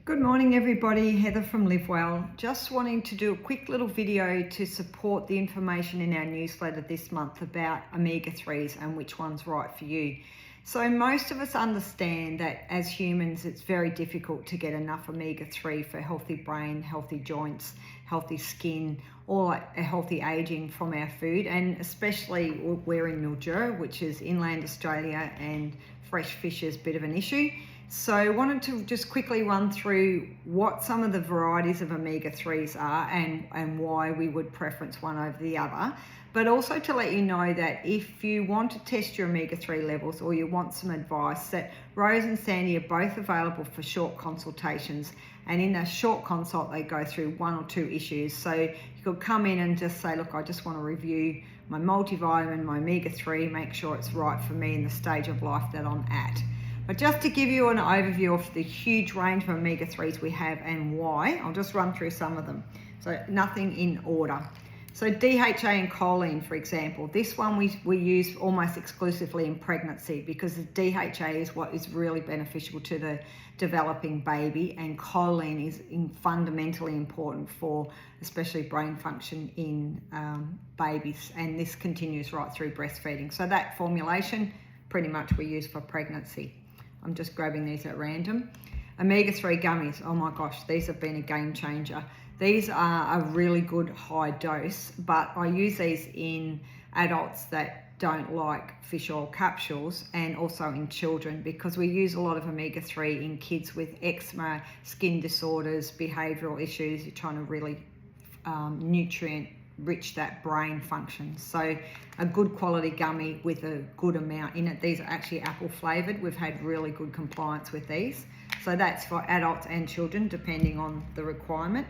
Good morning everybody, Heather from Live Well. Just wanting to do a quick little video to support the information in our newsletter this month about omega-3s and which one's right for you. So most of us understand that as humans it's very difficult to get enough omega-3 for healthy brain, healthy joints, healthy skin, or a healthy aging from our food, and especially we're in Mildura, which is inland Australia, and fresh fish is a bit of an issue. So I wanted to just quickly run through what some of the varieties of omega-3s are and why we would preference one over the other, but also to let you know that if you want to test your omega-3 levels or you want some advice, that Rose and Sandy are both available for short consultations, and in a short consult they go through one or two issues. So you could come in and just say, look, I just want to review my multivitamin, my omega-3, make sure it's right for me in the stage of life that I'm at. But just to give you an overview of the huge range of omega-3s we have and why, I'll just run through some of them. So nothing in order. So DHA and choline, for example, this one we use almost exclusively in pregnancy because the DHA is what is really beneficial to the developing baby, and choline is fundamentally important for especially brain function in babies, and this continues right through breastfeeding. So that formulation pretty much we use for pregnancy. I'm just grabbing these at random. Omega-3 gummies, oh my gosh, these have been a game changer. These are a really good high dose, but I use these in adults that don't like fish oil capsules, and also in children, because we use a lot of omega-3 in kids with eczema, skin disorders, behavioural issues. You're trying to really nutrient rich that brain function. So a good quality gummy with a good amount in it. These are actually apple flavored. We've had really good compliance with these. So that's for adults and children depending on the requirement.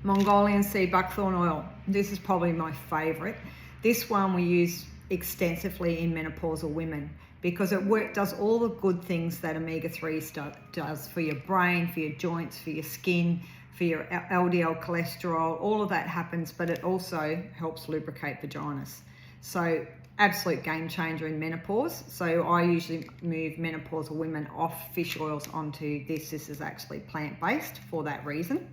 Mongolian sea buckthorn oil. This is probably my favorite. This one we use extensively in menopausal women because it does all the good things that omega-3 does for your brain, for your joints, for your skin, for your LDL cholesterol. All of that happens, but it also helps lubricate vaginas. So absolute game changer in menopause. So I usually move menopausal women off fish oils onto this. This is actually plant-based for that reason.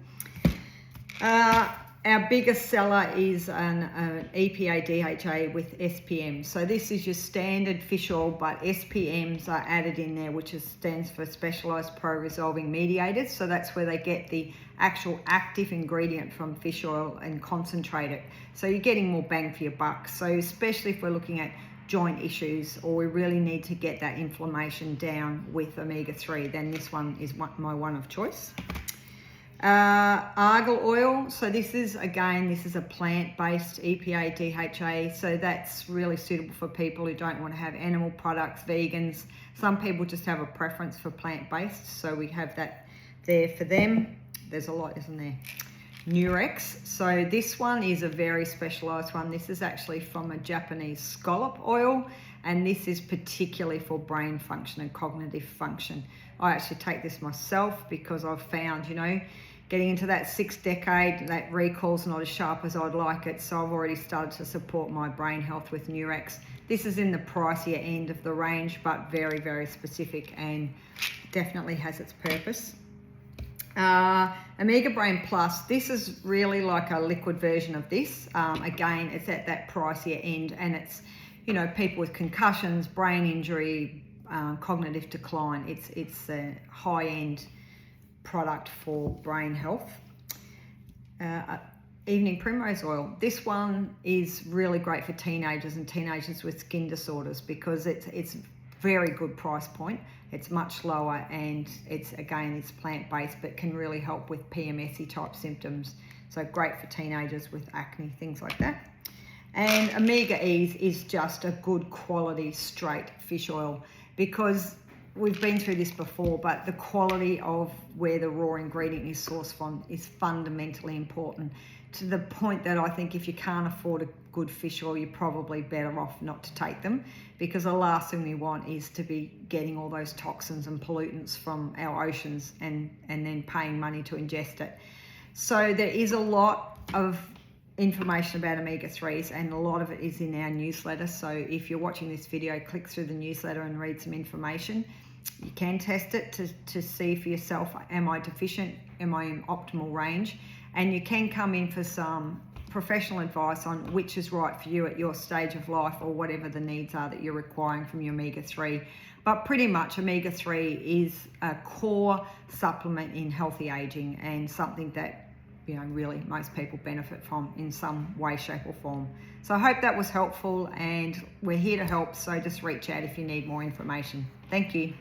Our biggest seller is an EPA DHA with SPM. So this is your standard fish oil, but SPMs are added in there, which stands for Specialized Pro-Resolving Mediators. So that's where they get the actual active ingredient from fish oil and concentrate it. So you're getting more bang for your buck. So especially if we're looking at joint issues or we really need to get that inflammation down with omega-3, then this one is my one of choice. Argan oil, so this is a plant-based EPA DHA, so that's really suitable for people who don't want to have animal products, vegans. Some people just have a preference for plant-based, so we have that there for them. There's a lot, isn't there? Nurex, so this one is a very specialized one. This is actually from a Japanese scallop oil, and this is particularly for brain function and cognitive function. I actually take this myself because I've found, getting into that 6th decade, that recall's not as sharp as I'd like it, so I've already started to support my brain health with Nurex. This is in the pricier end of the range, but very, very specific and definitely has its purpose. Omega Brain Plus, this is really like a liquid version of this. Again, it's at that pricier end, and it's, people with concussions, brain injury, cognitive decline. It's a high-end product for brain health. Evening Primrose Oil. This one is really great for teenagers and teenagers with skin disorders because it's very good price point. It's much lower, and it's plant-based, but can really help with PMS-y type symptoms. So great for teenagers with acne, things like that. And Omega E's is just a good quality straight fish oil, because we've been through this before, but the quality of where the raw ingredient is sourced from is fundamentally important, to the point that I think if you can't afford a good fish oil, you're probably better off not to take them, because the last thing we want is to be getting all those toxins and pollutants from our oceans and then paying money to ingest it. So there is a lot of information about omega-3s, and a lot of it is in our newsletter. So if you're watching this video, click through the newsletter and read some information. You can test it to see for yourself, am I deficient? Am I in optimal range? And you can come in for some professional advice on which is right for you at your stage of life or whatever the needs are that you're requiring from your omega-3. But pretty much omega-3 is a core supplement in healthy aging and something that really most people benefit from in some way, shape or form. So I hope that was helpful, and we're here to help, so just reach out if you need more information. Thank you.